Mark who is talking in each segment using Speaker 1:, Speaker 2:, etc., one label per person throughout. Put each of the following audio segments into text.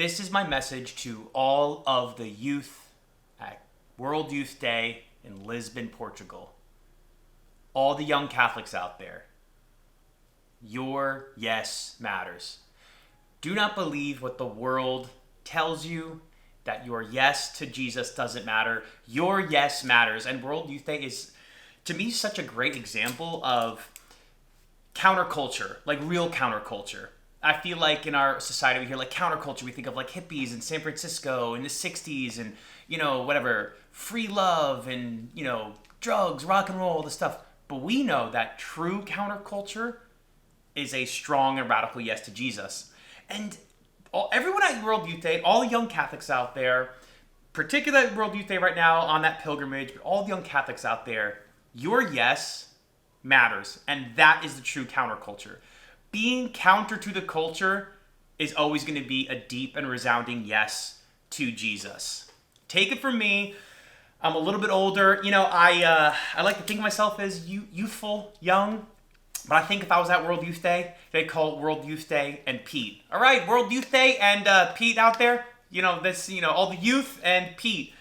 Speaker 1: This is my message to all of the youth at World Youth Day in Lisbon, Portugal. All the young Catholics out there. Your yes matters. Do not believe what the world tells you, that your yes to Jesus doesn't matter. Your yes matters. And World Youth Day is, to me, such a great example of counterculture, like real counterculture. I feel like in our society we hear like counterculture, we think of like hippies in San Francisco in the 60s and, whatever, free love and, drugs, rock and roll, all this stuff. But we know that true counterculture is a strong and radical yes to Jesus. And everyone at World Youth Day, all the young Catholics out there, particularly at World Youth Day right now on that pilgrimage, but all the young Catholics out there, your yes matters. And that is the true counterculture. Being counter to the culture is always going to be a deep and resounding yes to Jesus. Take it from me. I'm a little bit older. I like to think of myself as youthful, young. But I think if I was at World Youth Day, they'd call it World Youth Day and Pete. All right, World Youth Day and Pete out there. All the youth and Pete.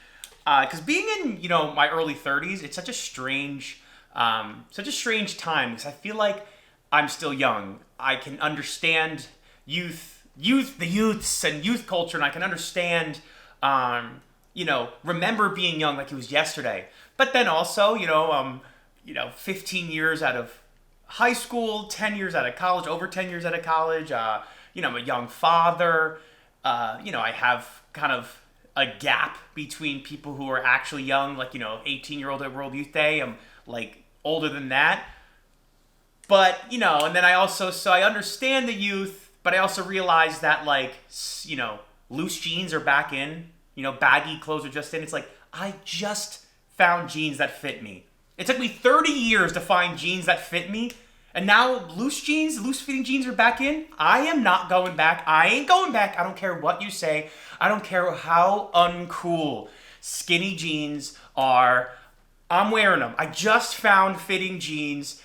Speaker 1: Because being in, my early 30s, it's such a strange time. Because I feel like I'm still young. I can understand the youths and youth culture, and I can understand, remember being young like it was yesterday. But then also, 15 years out of high school, 10 years out of college, over 10 years out of college. I'm a young father. I have kind of a gap between people who are actually young, like, 18-year-old at World Youth Day. I'm like older than that. But, and then I understand the youth, but I also realize that loose jeans are back in, baggy clothes are just in. It's like, I just found jeans that fit me. It took me 30 years to find jeans that fit me, and now loose-fitting jeans are back in. I am not going back. I ain't going back. I don't care what you say. I don't care how uncool skinny jeans are. I'm wearing them. I just found fitting jeans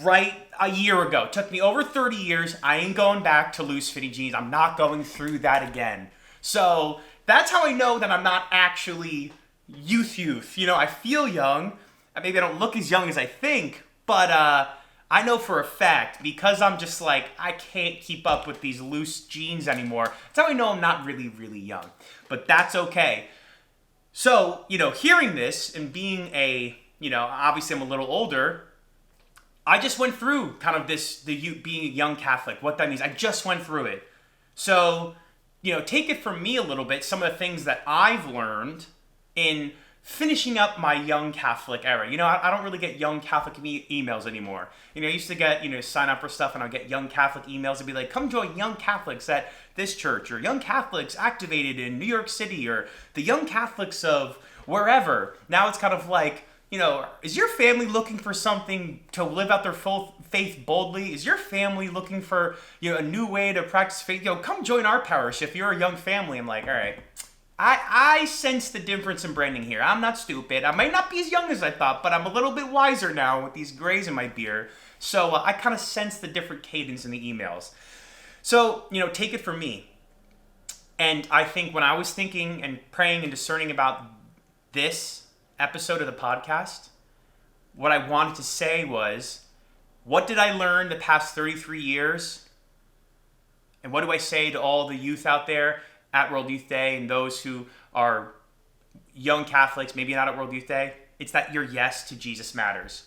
Speaker 1: right a year ago. It took me over 30 years. I ain't going back to loose-fitting jeans. I'm not going through that again. So that's how I know that I'm not actually youth. I feel young. Maybe I don't look as young as I think, but I know for a fact, because I'm just like, I can't keep up with these loose jeans anymore. That's how I know I'm not really, really young. But that's okay. So, hearing this and being obviously I'm a little older, I just went through kind of being a young Catholic, what that means. I just went through it. So, take it from me a little bit, some of the things that I've learned in finishing up my young Catholic era. I don't really get young Catholic emails anymore. I used to get, sign up for stuff and I'll get young Catholic emails and be like, come join young Catholics at this church, or young Catholics activated in New York City, or the young Catholics of wherever. Now it's kind of like, is your family looking for something to live out their full faith boldly? Is your family looking for, a new way to practice faith? Come join our parish if you're a young family. I'm like, all right. I sense the difference in branding here. I'm not stupid. I might not be as young as I thought, but I'm a little bit wiser now with these grays in my beard. So I kind of sense the different cadence in the emails. So, take it from me. And I think when I was thinking and praying and discerning about this episode of the podcast, what I wanted to say was, what did I learn the past 33 years? And what do I say to all the youth out there at World Youth Day and those who are young Catholics, maybe not at World Youth Day? It's that your yes to Jesus matters.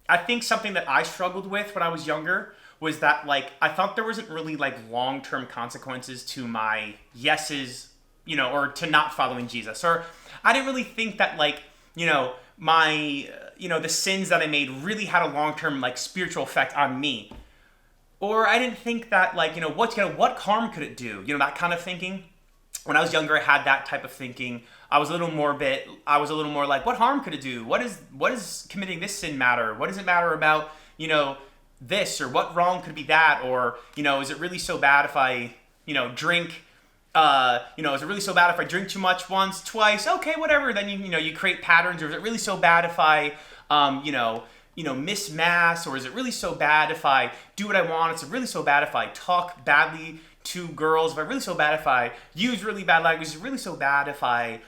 Speaker 1: I think something that I struggled with when I was younger was that, I thought there wasn't really, long-term consequences to my yeses, or to not following Jesus. Or I didn't really think that, my, the sins that I made really had a long-term, spiritual effect on me. Or I didn't think that, what harm could it do? That kind of thinking. When I was younger, I had that type of thinking. I was a little more like, what harm could it do? What does committing this sin matter? What does it matter about, this? Or what wrong could be that? Or, is it really so bad if I, drink, is it really so bad if I drink too much once, twice? Okay, whatever. Then, you create patterns. Or is it really so bad if I, miss mass? Or is it really so bad if I do what I want? Is it really so bad if I talk badly, to girls, if I really so bad if I use really bad language, it's really so bad if I,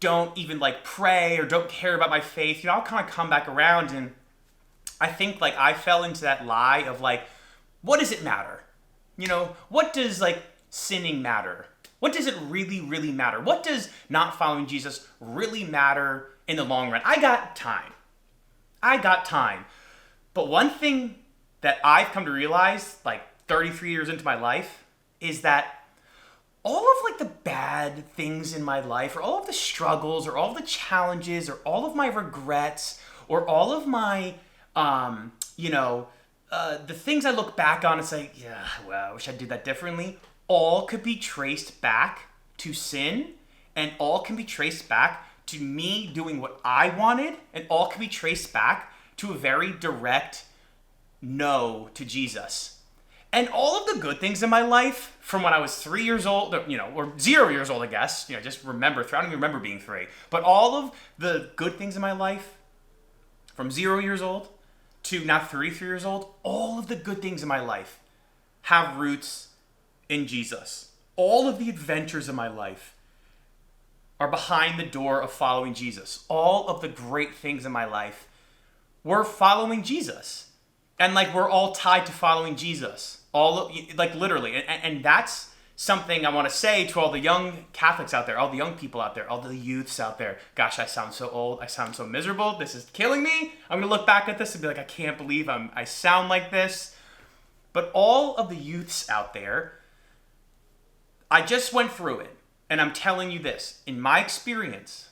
Speaker 1: don't even like pray or don't care about my faith, I'll kind of come back around. And I think like I fell into that lie of like, what does it matter? What does like sinning matter? What does it really, really matter? What does not following Jesus really matter in the long run? I got time. But one thing that I've come to realize, like 33 years into my life, is that all of like the bad things in my life, or all of the struggles, or all of the challenges, or all of my regrets, or all of my, the things I look back on and say, yeah, well, I wish I'd do that differently, all could be traced back to sin, and all can be traced back to me doing what I wanted, and all can be traced back to a very direct no to Jesus. And all of the good things in my life from when I was 3 years old, or 0 years old, I guess, just remember, I don't even remember being 3, but all of the good things in my life from 0 years old to now 33 years old, all of the good things in my life have roots in Jesus. All of the adventures of my life are behind the door of following Jesus. All of the great things in my life were following Jesus. And like we're all tied to following Jesus. Literally. And that's something I want to say to all the young Catholics out there, all the young people out there, all the youths out there. Gosh, I sound so old. I sound so miserable. This is killing me. I'm going to look back at this and be like, I can't believe I sound like this. But all of the youths out there, I just went through it. And I'm telling you this, in my experience,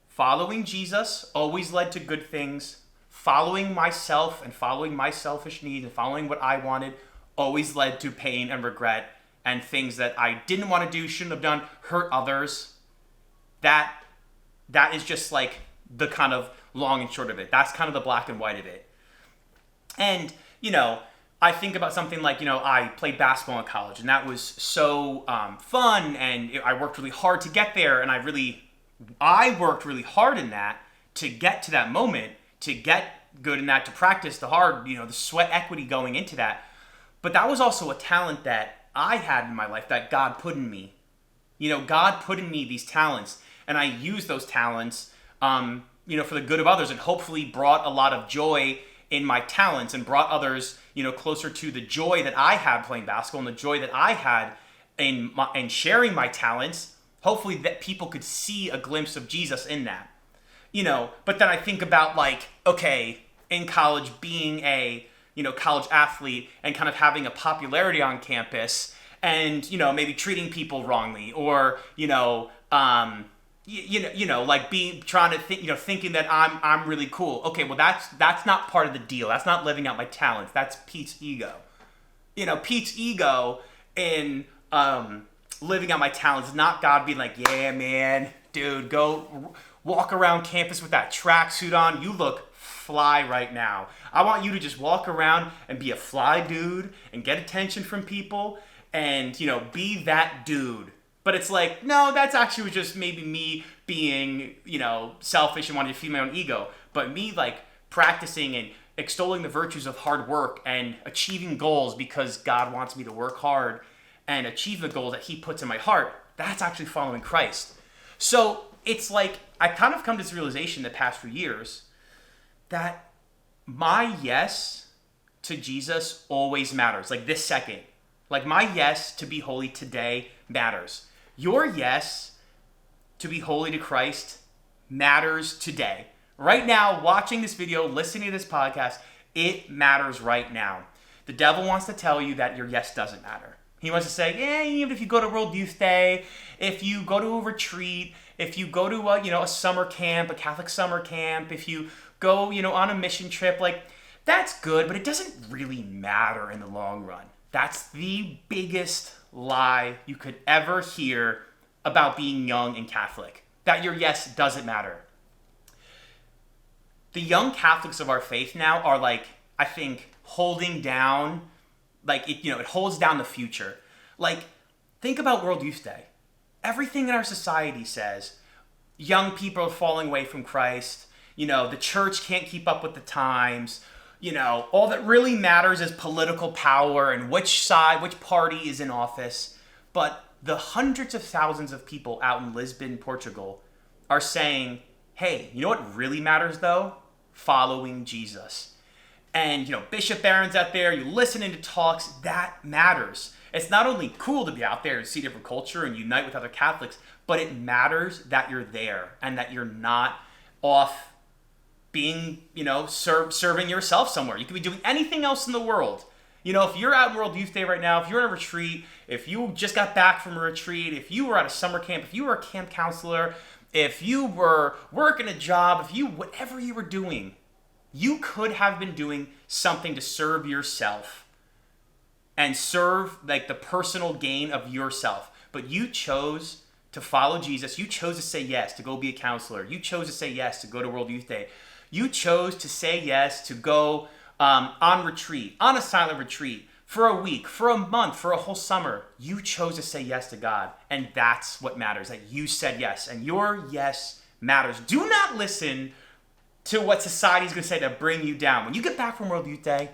Speaker 1: following Jesus always led to good things. Following myself and following my selfish needs and following what I wanted always led to pain and regret and things that I didn't want to do, shouldn't have done, hurt others. That is just like the kind of long and short of it. That's kind of the black and white of it. And, I think about something like, I played basketball in college, and that was so fun, and I worked really hard to get there, and I worked really hard in that to get to that moment, to get good in that, to practice the hard, the sweat equity going into that. But that was also a talent that I had in my life that God put in me. God put in me these talents, and I used those talents, for the good of others, and hopefully brought a lot of joy in my talents and brought others, closer to the joy that I had playing basketball and the joy that I had in sharing my talents. Hopefully that people could see a glimpse of Jesus in that. But then I think about in college being a, college athlete and kind of having a popularity on campus and, maybe treating people wrongly or, thinking that I'm really cool. Okay, well that's not part of the deal. That's not living out my talents. That's Pete's ego. Pete's ego in living out my talents is not God being like, yeah, man, dude, go walk around campus with that tracksuit on. You look fly right now. I want you to just walk around and be a fly dude and get attention from people and, be that dude. But it's like, no, that's actually just maybe me being, selfish and wanting to feed my own ego. But me practicing and extolling the virtues of hard work and achieving goals because God wants me to work hard and achieve the goals that he puts in my heart, that's actually following Christ. So it's like I kind of come to this realization the past few years that my yes to Jesus always matters. Like this second. Like my yes to be holy today matters. Your yes to be holy to Christ matters today. Right now, watching this video, listening to this podcast, it matters right now. The devil wants to tell you that your yes doesn't matter. He wants to say, even if you go to World Youth Day, if you go to a retreat, if you go to a summer camp, a Catholic summer camp, if you go, on a mission trip, that's good, but it doesn't really matter in the long run. That's the biggest lie you could ever hear about being young and Catholic, that your yes doesn't matter. The young Catholics of our faith now are I think holding down, it holds down the future. Think about World Youth Day. Everything in our society says young people are falling away from Christ. The church can't keep up with the times. all that really matters is political power and which party is in office. But the hundreds of thousands of people out in Lisbon, Portugal, are saying, hey, you know what really matters though? Following Jesus. And, Bishop Barron's out there, you listening to talks, that matters. It's not only cool to be out there and see different culture and unite with other Catholics, but it matters that you're there and that you're not off being, serving yourself somewhere. You could be doing anything else in the world. If you're out in World Youth Day right now, if you're in a retreat, if you just got back from a retreat, if you were at a summer camp, if you were a camp counselor, if you were working a job, whatever you were doing, you could have been doing something to serve yourself and serve like the personal gain of yourself. But you chose to follow Jesus. You chose to say yes to go be a counselor. You chose to say yes to go to World Youth Day. You chose to say yes to go on retreat, on a silent retreat, for a week, for a month, for a whole summer. You chose to say yes to God. And that's what matters, that you said yes. And your yes matters. Do not listen to what society's going to say to bring you down. When you get back from World Youth Day,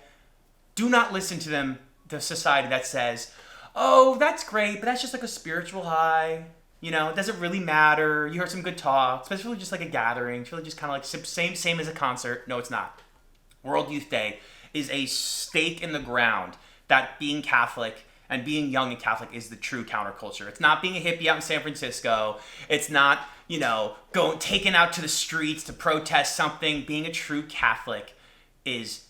Speaker 1: do not listen to them, the society that says, oh, that's great, but that's just like a spiritual high. It doesn't really matter. You heard some good talks, but it's really just like a gathering. It's really just kind of like same as a concert. No, it's not. World Youth Day is a stake in the ground that being Catholic and being young and Catholic is the true counterculture. It's not being a hippie out in San Francisco. It's not, taken out to the streets to protest something. Being a true Catholic is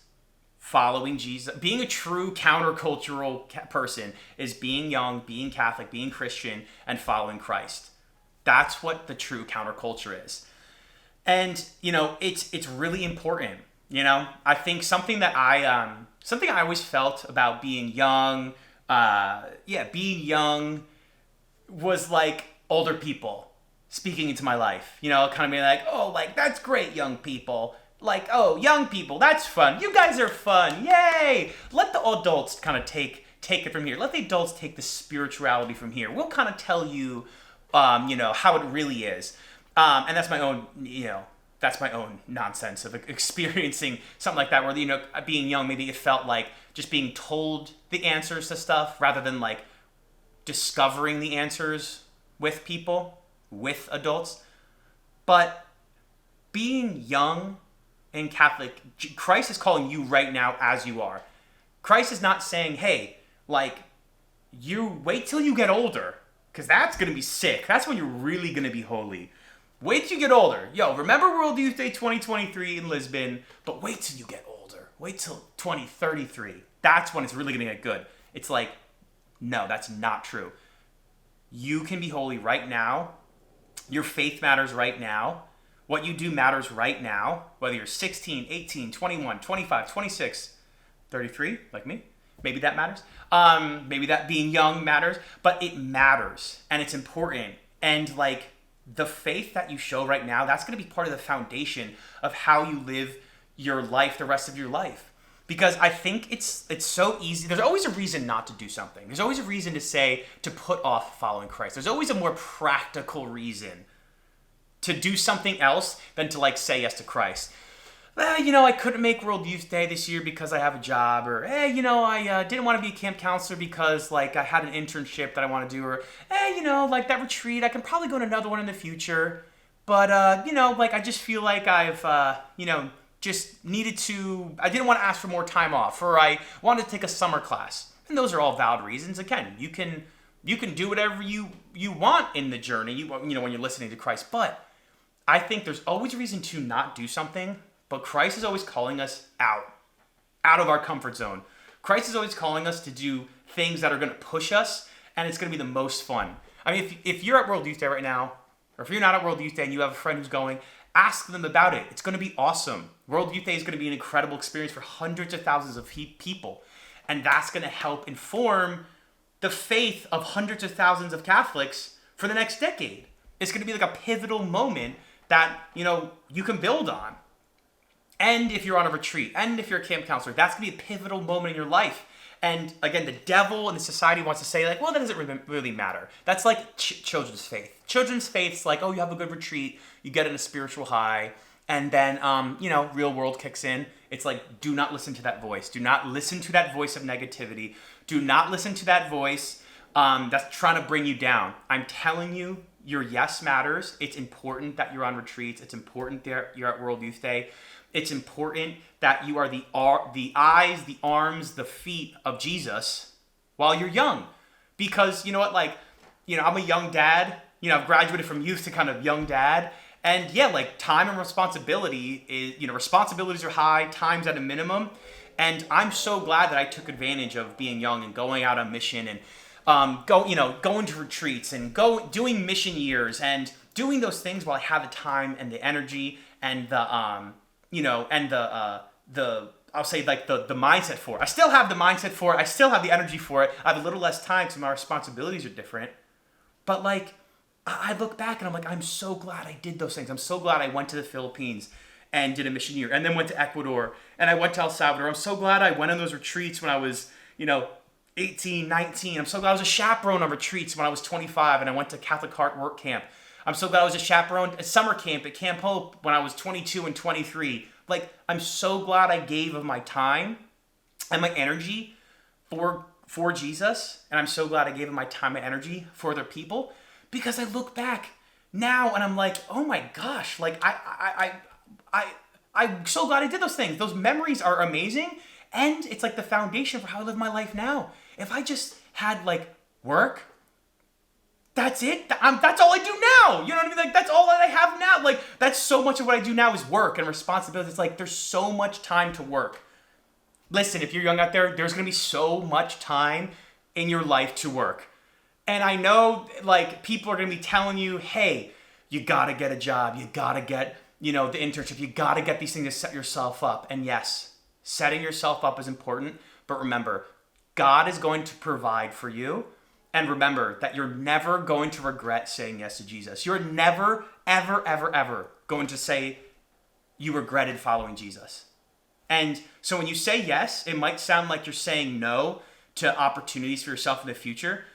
Speaker 1: following Jesus. Being a true countercultural person is being young, being Catholic, being Christian, and following Christ. That's what the true counterculture is. And, it's really important. I think something I always felt about being young, being young was like older people speaking into my life, kind of being like, oh, like, that's great, young people. Like, oh, young people, that's fun. You guys are fun. Yay. Let the adults kind of take it from here. Let the adults take the spirituality from here. We'll kind of tell you, how it really is. And that's my own, that's my own nonsense of experiencing something like that where, being young, maybe it felt like just being told the answers to stuff rather than like discovering the answers with people, with adults. But being young and Catholic, Christ is calling you right now as you are. Christ is not saying, hey, like, you wait till you get older, because that's going to be sick. That's when you're really going to be holy. Wait till you get older. Yo, remember World Youth Day 2023 in Lisbon, but wait till you get older. Wait till 2033. That's when it's really going to get good. It's like, no, that's not true. You can be holy right now. Your faith matters right now. What you do matters right now, whether you're 16, 18, 21, 25, 26, 33, like me. Maybe that matters. Maybe that being young matters, but it matters and it's important. And like the faith that you show right now, that's going to be part of the foundation of how you live your life, the rest of your life. Because I think it's so easy. There's always a reason not to do something. There's always a reason to put off following Christ. There's always a more practical reason to do something else than to like say yes to Christ. I couldn't make World Youth Day this year because I have a job, or I didn't want to be a camp counselor because like I had an internship that I want to do, or like that retreat, I can probably go to another one in the future, but I just feel like I've just needed to. I didn't want to ask for more time off, or I wanted to take a summer class, and those are all valid reasons. Again, you can do whatever you want in the journey, when you're listening to Christ, but I think there's always a reason to not do something, but Christ is always calling us out of our comfort zone. Christ is always calling us to do things that are going to push us, and it's going to be the most fun. I mean, if you're at World Youth Day right now, or if you're not at World Youth Day and you have a friend who's going, ask them about it. It's going to be awesome. World Youth Day is going to be an incredible experience for hundreds of thousands of people, and that's going to help inform the faith of hundreds of thousands of Catholics for the next decade. It's going to be like a pivotal moment that, you can build on. And if you're on a retreat, and if you're a camp counselor, that's going to be a pivotal moment in your life. And again, the devil and the society wants to say like, well, that doesn't really matter. That's like children's faith. Children's faith's like, oh, you have a good retreat, you get in a spiritual high, and then, real world kicks in. It's like, do not listen to that voice. Do not listen to that voice of negativity. Do not listen to that voice that's trying to bring you down. I'm telling you, your yes matters. It's important that you're on retreats. It's important that you're at World Youth Day. It's important that you are the eyes, the arms, the feet of Jesus while you're young. Because you know what, like, you know, I'm a young dad. You know, I've graduated from youth to kind of young dad. And yeah, like time and responsibility is, you know, responsibilities are high, time's at a minimum. And I'm so glad that I took advantage of being young and going out on mission and going to retreats and doing mission years and doing those things while I have the time and the energy and the I'll say like the mindset for it. I still have the mindset for it. I still have the energy for it. I have a little less time because my responsibilities are different. But like, I look back and I'm like, I'm so glad I did those things. I'm so glad I went to the Philippines and did a mission year and then went to Ecuador and I went to El Salvador. I'm so glad I went on those retreats when I was, 18, 19. I'm so glad I was a chaperone on retreats when I was 25 and I went to Catholic Heart Work Camp. I'm so glad I was a chaperone at summer camp at Camp Hope when I was 22 and 23. Like, I'm so glad I gave of my time and my energy for Jesus. And I'm so glad I gave of my time and energy for other people because I look back now and I'm like, oh my gosh, like I'm so glad I did those things. Those memories are amazing. And it's like the foundation for how I live my life now. If I just had like work, that's it. That's all I do now. You know what I mean? Like, that's all that I have now. Like, that's so much of what I do now is work and responsibilities. It's like, there's so much time to work. Listen, if you're young out there, there's going to be so much time in your life to work. And I know, like, people are going to be telling you, hey, you got to get a job. You got to get, the internship. You got to get these things to set yourself up. And yes, setting yourself up is important. But remember, God is going to provide for you. And remember that you're never going to regret saying yes to Jesus. You're never, ever, ever, ever going to say you regretted following Jesus. And so when you say yes, it might sound like you're saying no to opportunities for yourself in the future.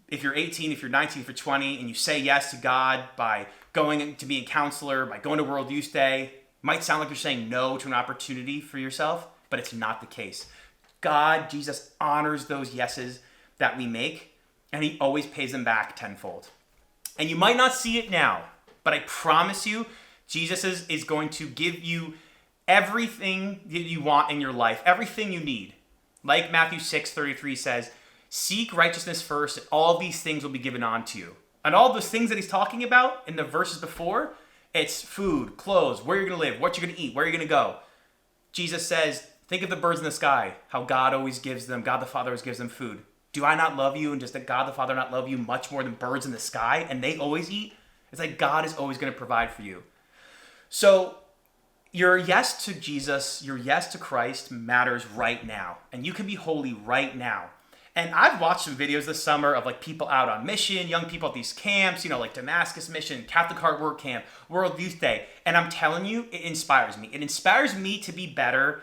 Speaker 1: If you're 18, if you're 19, if you're 20, and you say yes to God by going to be a counselor, by going to World Youth Day, it might sound like you're saying no to an opportunity for yourself, but it's not the case. God, Jesus, honors those yeses that we make. And he always pays them back tenfold. And you might not see it now, but I promise you, Jesus is going to give you everything that you want in your life, everything you need. Like Matthew 6:33 says, seek righteousness first, and all these things will be given on to you. And all those things that he's talking about in the verses before, it's food, clothes, where you're going to live, what you're going to eat, where you're going to go. Jesus says, think of the birds in the sky, how God the Father always gives them food. Do I not love you, and does the God the Father not love you much more than birds in the sky, and they always eat? It's like God is always going to provide for you. So your yes to Jesus, your yes to Christ matters right now. And you can be holy right now. And I've watched some videos this summer of like people out on mission, young people at these camps, like Damascus Mission, Catholic Heart Work Camp, World Youth Day. And I'm telling you, it inspires me. It inspires me to be better,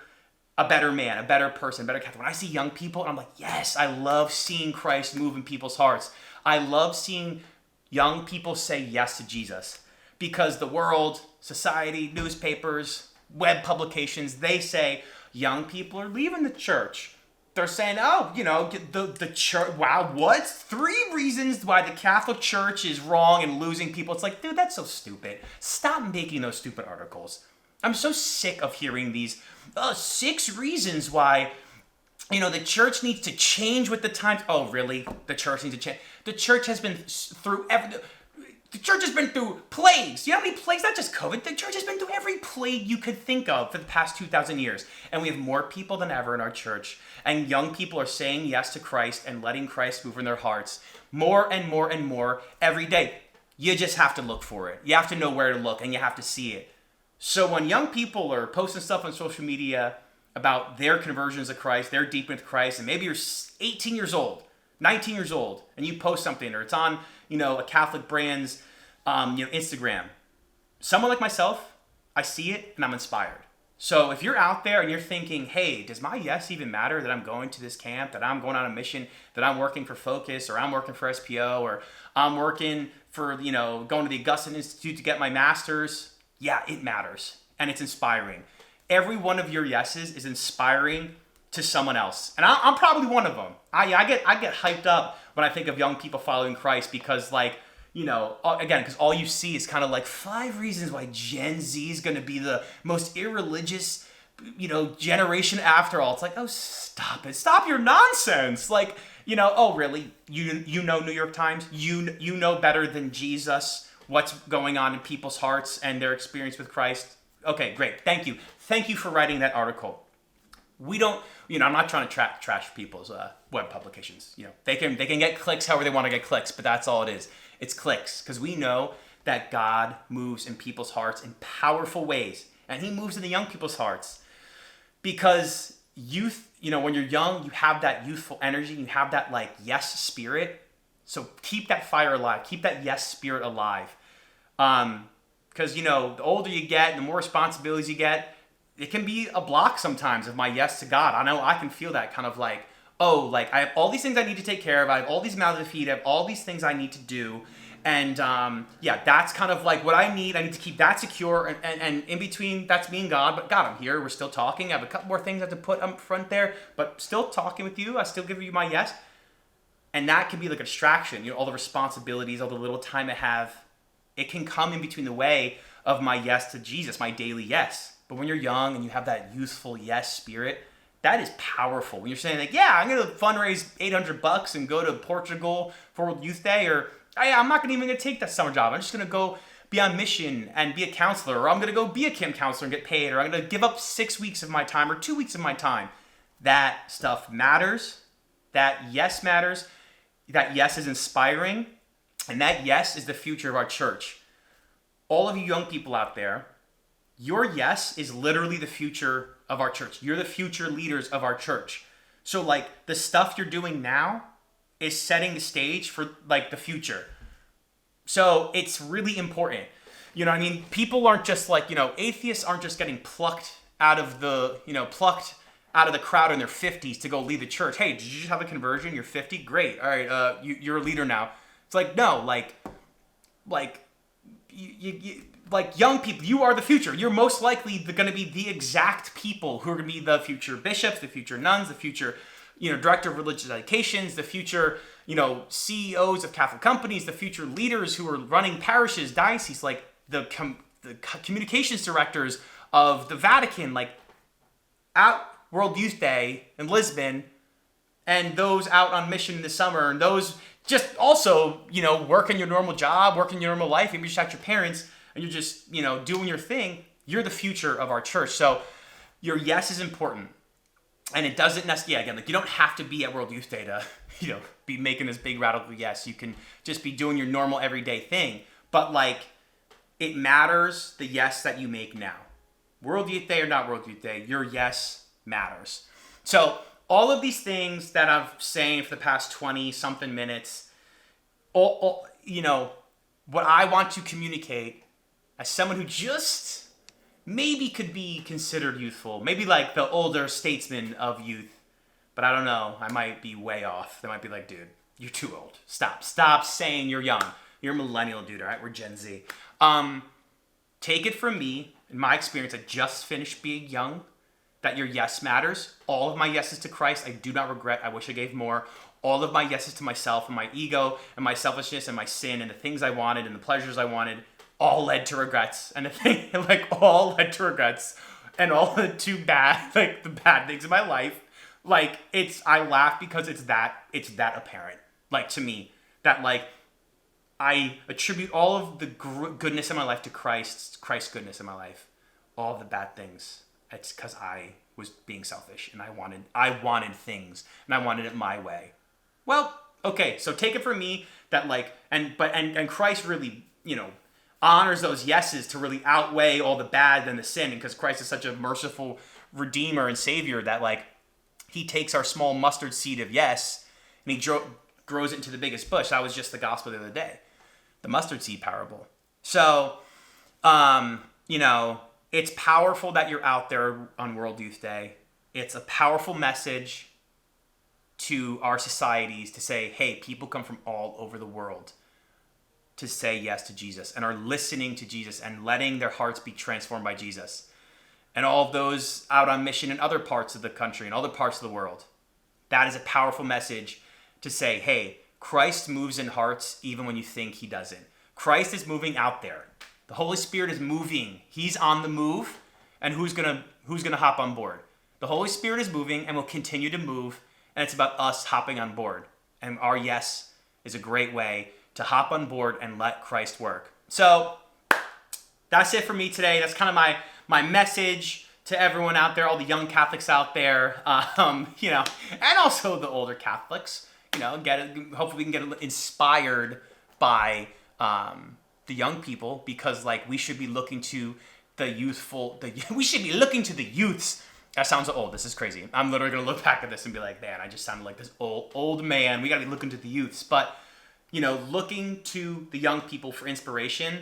Speaker 1: a better man, a better person, a better Catholic. When I see young people, I'm like, yes, I love seeing Christ move in people's hearts. I love seeing young people say yes to Jesus because the world, society, newspapers, web publications, they say young people are leaving the church. They're saying, the church, wow, what? 3 reasons why the Catholic Church is wrong and losing people. It's like, dude, that's so stupid. Stop making those stupid articles. I'm so sick of hearing these 6 reasons why, the church needs to change with the times. Oh, really? The church needs to change. The church has been through the church has been through plagues. You know how many plagues? Not just COVID. The church has been through every plague you could think of for the past 2,000 years. And we have more people than ever in our church. And young people are saying yes to Christ and letting Christ move in their hearts more and more and more every day. You just have to look for it. You have to know where to look and you have to see it. So when young people are posting stuff on social media about their conversions to Christ, they're deep into Christ, and maybe you're 18 years old, 19 years old, and you post something, or it's on, a Catholic brand's, Instagram. Someone like myself, I see it and I'm inspired. So if you're out there and you're thinking, hey, does my yes even matter that I'm going to this camp, that I'm going on a mission, that I'm working for Focus, or I'm working for SPO, or I'm working for, going to the Augustine Institute to get my master's? Yeah, it matters. And it's inspiring. every one of your yeses is inspiring to someone else. And I'm probably one of them. I get hyped up when I think of young people following Christ because, like, you know, again, because all you see is kind of like 5 reasons why Gen Z is going to be the most irreligious, you know, generation after all. It's like, oh, stop it. Stop your nonsense. Like, you know, oh, really? You know New York Times? You know better than Jesus what's going on in people's hearts and their experience with Christ? Okay, great. Thank you. Thank you for writing that article. We don't, you know, I'm not trying to trash people's web publications. You know, they can get clicks however they want to get clicks, but that's all it is. It's clicks, because we know that God moves in people's hearts in powerful ways, and he moves in the young people's hearts. Because youth, you know, when you're young, you have that youthful energy, you have that, like, yes spirit. So keep that fire alive, keep that yes spirit alive. Because, you know, the older you get, the more responsibilities you get, it can be a block sometimes of my yes to God. I know I can feel that kind of like, oh, like I have all these things I need to take care of. I have all these mouths to feed. I have all these things I need to do. And yeah, that's kind of like what I need. I need to keep that secure. And in between, that's me and God. But God, I'm here. We're still talking. I have a couple more things I have to put up front there. But still talking with you. I still give you my yes. And that can be like a distraction. You know, all the responsibilities, all the little time I have. It can come in between the way of my yes to Jesus, my daily yes. But when you're young and you have that youthful yes spirit, that is powerful. When you're saying like, yeah, I'm going to fundraise $800 and go to Portugal for World Youth Day, or hey, I'm not even going to take that summer job. I'm just going to go be on mission and be a counselor, or I'm going to go be a camp counselor and get paid, or I'm going to give up 6 weeks of my time or 2 weeks of my time. That stuff matters. That yes matters. That yes is inspiring. And that yes is the future of our church. All of you young people out there, your yes is literally the future of our church. You're the future leaders of our church. So like the stuff you're doing now is setting the stage for like the future. So it's really important. You know what I mean? People aren't just like, you know, atheists aren't just getting plucked out of the crowd in their 50s to go lead the church. Hey, did you just have a conversion? You're 50? Great. All right, you're a leader now. It's like, no, you like young people, you are the future. You're most likely going to be the exact people who are going to be the future bishops, the future nuns, the future, you know, director of religious educations, the future, you know, CEOs of Catholic companies, the future leaders who are running parishes, dioceses, like the communications directors of the Vatican, like at World Youth Day in Lisbon, and those out on mission in the summer, and those just also, you know, working your normal job, working your normal life, maybe you just at your parents, and you're just, you know, doing your thing. You're the future of our church. So your yes is important. And it doesn't necessarily, yeah, again, like you don't have to be at World Youth Day to, you know, be making this big radical yes. You can just be doing your normal everyday thing. But like, it matters the yes that you make now. World Youth Day or not World Youth Day, your yes matters. So all of these things that I've saying for the past 20 something minutes, all, you know, what I want to communicate as someone who just maybe could be considered youthful, maybe like the older statesman of youth, but I don't know, I might be way off. They might be like, dude, you're too old. Stop saying you're young. You're a millennial, dude, all right? We're Gen Z. Take it from me, in my experience, I just finished being young, that your yes matters. All of my yeses to Christ, I do not regret. I wish I gave more. All of my yeses to myself and my ego and my selfishness and my sin and the things I wanted and the pleasures I wanted all led to regrets. And the thing, like, all led to regrets. And all the bad things in my life. Like, I laugh because it's that apparent. Like, to me, that, like, I attribute all of the goodness in my life to Christ's goodness in my life. All the bad things, it's because I was being selfish and I wanted things and I wanted it my way. Well, okay, so take it from me that like, and Christ really, you know, honors those yeses to really outweigh all the bad and the sin, because Christ is such a merciful Redeemer and Savior that like he takes our small mustard seed of yes and he grows it into the biggest bush. That was just the gospel the other day, the mustard seed parable. So, you know, it's powerful that you're out there on World Youth Day. It's a powerful message to our societies to say, hey, people come from all over the world to say yes to Jesus and are listening to Jesus and letting their hearts be transformed by Jesus. and all of those out on mission in other parts of the country and other parts of the world. That is a powerful message to say, hey, Christ moves in hearts even when you think he doesn't. Christ is moving out there. The Holy Spirit is moving. He's on the move. And who's gonna hop on board? The Holy Spirit is moving and will continue to move. And it's about us hopping on board. And our yes is a great way to hop on board and let Christ work. So that's it for me today. That's kind of my message to everyone out there, all the young Catholics out there, and also the older Catholics. Hopefully we can get inspired by the young people, because we should be looking to we should be looking to the youths. That sounds old. This is crazy. I'm literally going to look back at this and be like, man, I just sounded like this old man. We got to be looking to the youths. But, looking to the young people for inspiration,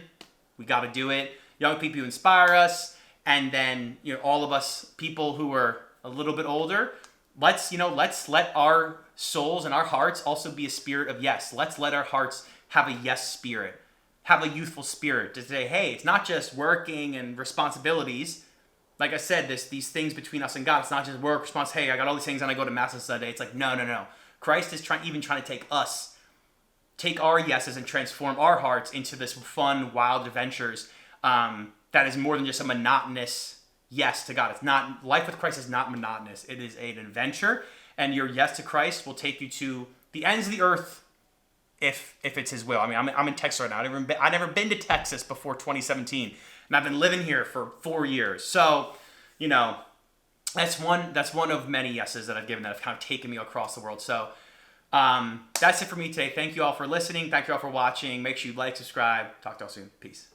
Speaker 1: we got to do it. Young people who inspire us. And then, all of us people who are a little bit older, let's let our souls and our hearts also be a spirit of yes. Let's let our hearts have a yes spirit, have a youthful spirit to say, hey, it's not just working and responsibilities. Like I said, these things between us and God, it's not just work, response, hey, I got all these things and I go to Mass on Sunday. It's like, no. Christ is trying to take our yeses and transform our hearts into this fun, wild adventures that is more than just a monotonous yes to God. It's not, life with Christ is not monotonous. It is an adventure, and your yes to Christ will take you to the ends of the earth if it's his will. I mean, I'm in Texas right now. I've never been to Texas before 2017. And I've been living here for 4 years. So, that's one of many yeses that I've given that have kind of taken me across the world. So, that's it for me today. Thank you all for listening. Thank you all for watching. Make sure you like, subscribe. Talk to you all soon. Peace.